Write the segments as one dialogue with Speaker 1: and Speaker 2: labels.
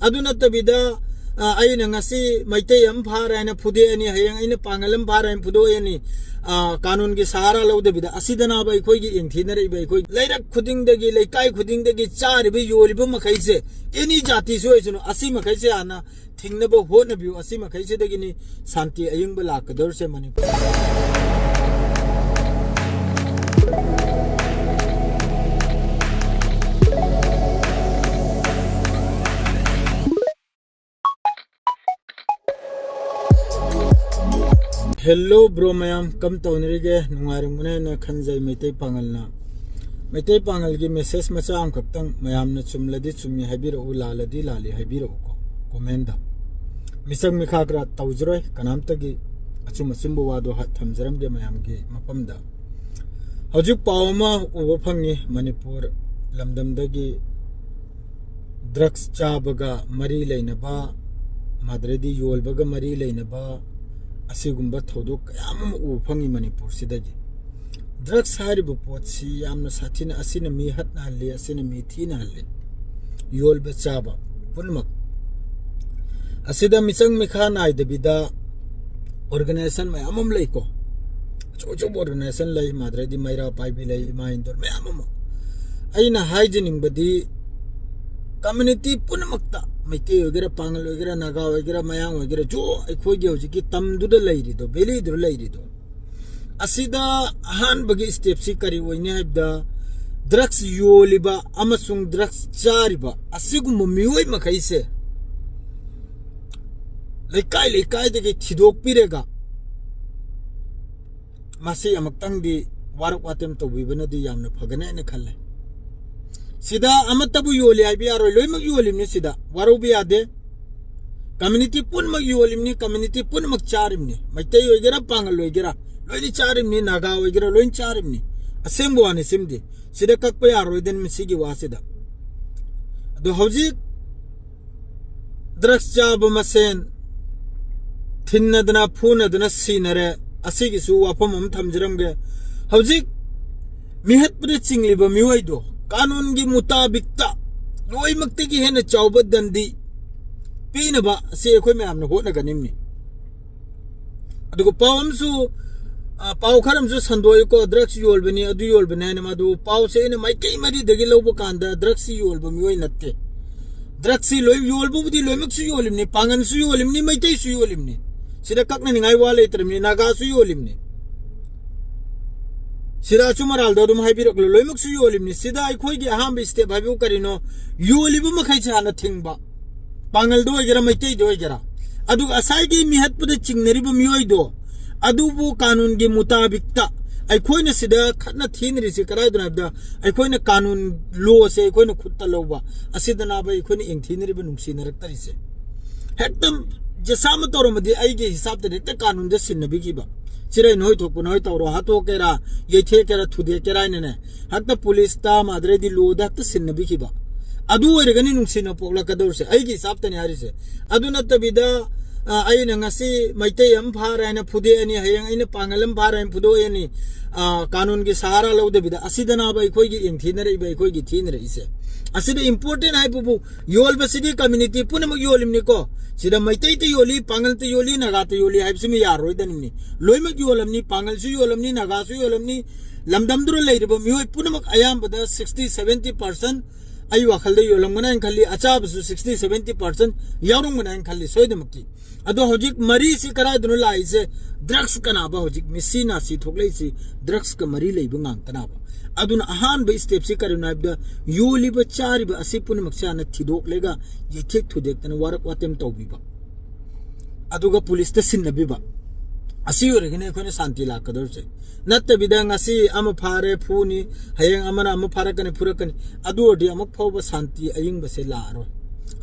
Speaker 1: aduna tabida aina ngasi Meitei am phara na phude ani hayang aina pangalam phara am phudo ani kanun gi sahara lauda bida asidana ba ikoi gi engthinare ba ikoi lairak khuding dagi laikai khuding dagi chari bi yoli bu makai se any jati so isno asi makai se ana thingna bo hona bi asi makai se dagi ni santi aying ba lakador se mani Hello bro mayam kam tawnrige nungaring muna na khanjai Meitei Pangal na Meitei Pangal gi message macha am kaktang mayam na chumladi chummi habiro ulaladi lali habiro ko comment da misang mikhagra tawjroi kanam tagi achum achumbu wado hat thamjaram ge mayam gi mapam da hojik pawma ubo phangi Manipur lamdam dagi drugs chabaga mari leinaba madredi yolbaga mari leinaba asigumba thodok kayam u phangi Manipur sidagi drugs haribu potsi yamna sathina asina mi hatna halli asina mi thina halli yolba chaba punmak asida misang mikha nai debida organization mayamam leiko chocho organization lai madradi maira paibi lai maindor mayamam aina hygienic badi community punamakta Meitei wagera Pangal wagera Naga wagera mayang wagera jo akhoi ge hojiki tamduda lairi do beli dur lairi do asida han bagi step si kari woine habda drugs yoliba amasung drugs chariba asigum mioi makai se lekai de thidok pirega masi amaktang di warak watem to bibana di yamna phagana ne khalle sida amatabu yoli abi aro loimak yolimni sida warubi ade community pun mag yolimni community pun mag charimni Meitei wagera Pangal wagera loini charimni Naga wagera loin charimni asembo ani simdi sida kakpa aro den misigi wasida do hoji drugs jab masen thinnadna phunadna sinare asigi su wapam am thamjiram ge hoji mihat pure chingliba miwaido कानून की मुताबिकता लोई मक्ति की है न चौबत दंदी पीना बा से कोई में हमने होना का निम्नी अदुको पावमसु पाव खरमसु संदोय को ड्रग्स योल बनी अदु योल बने न मदु पाव से न माइकई मरी दगे लोबो कांदा ड्रग्स योल बमियोय नत्ते ड्रग्स लोई योल बुदी लोई मक्सु योलिमनी पांगन सु योलिमनी Meitei सु योलिमनी सिदा ककने निगाय वाले तरमनी Naga सु योलिमनी Sida chumaral do dum haibirok loimuk su yolimni sida akhoi gi aham step habiu karino yolibu makhai chana thingba Pangal do gera Meitei do gera adu asai gi mihat pude chingneri bu mioi do adu bu kanun gi mutabikta akhoi na sida khatna thinri se karai duna da akhoi na kanun lo se akhoi na khutta loba asida na ba akhoi na ing thinri bu nungsi narak tari se hektam jasam toromadi ai gi hisab de kanun de sinnabi gi ba Sirai noi thokpo noi tawro hato kera yethe kera thude kera ne hakta police ta madre di lo da ta sinnabi kiba adu oregani nungsina pokla kador se ai gi saptani hari se adu na tabida ai na ngasi Meitei am phara na phude ani hayang aina Pangalam phara am phudo ani kanun gi sahara lauda bida asidana ba ikoi gi engthinare ba ikoi gi thinare ise asida important hai bubu yol basidi community punam yolimni ko sida Meitei te yoli Pangal te yoli Naga te yoli hai simi yaroi danimni loimak yolamni Pangal su yolamni Naga su yolamni lamdam duro leiribo mioi punam ayam bada 60-70% ai wakhalde yolam ngana khalli achab su 60-70% yarung ngana khalli soidamki ado hojik mari si karai dunu lai se drugs kana ba hojik misina si thoklei si drugs ka mari leibu ngang kana ba aduna ahan ba step si karuna da yoli ba chari ba asipun maksha na thidok lega yethek thudek tan warak watem tawbi ba aduga police ta sinnabi ba asi oregene khone santi la kador se natta bidang asi ama phare phuni hayeng amana ama phara kane phurakani adu odi ama phoba santi aying ba se la ro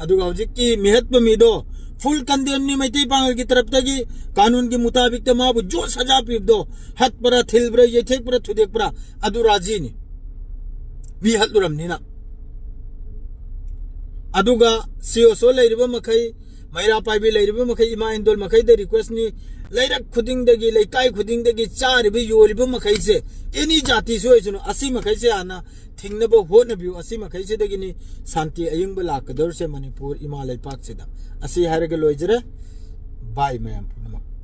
Speaker 1: aduga hojik ki mihat ba mi do full condemn ni Meitei Pangal की तरफ तकी कानून के मुताबिक तो माँ जो सजा पीप दो हत परा थिल परा ये थे परा थुदेक परा अदु राजी नि भी हत लुरम नि ना अदुगा सीओ सो ले ribo मखई Maira paibi leiribu makai ima indol makai de request ni leirak khuding dagi leikai khuding dagi charibu yolibu makai se any jati so isuno asi makai se ana thingnabo hona biu asi makai se dagi ni santi ayingba lakador se Manipur ima leipak se da asi haraga loijere bye mayam punamak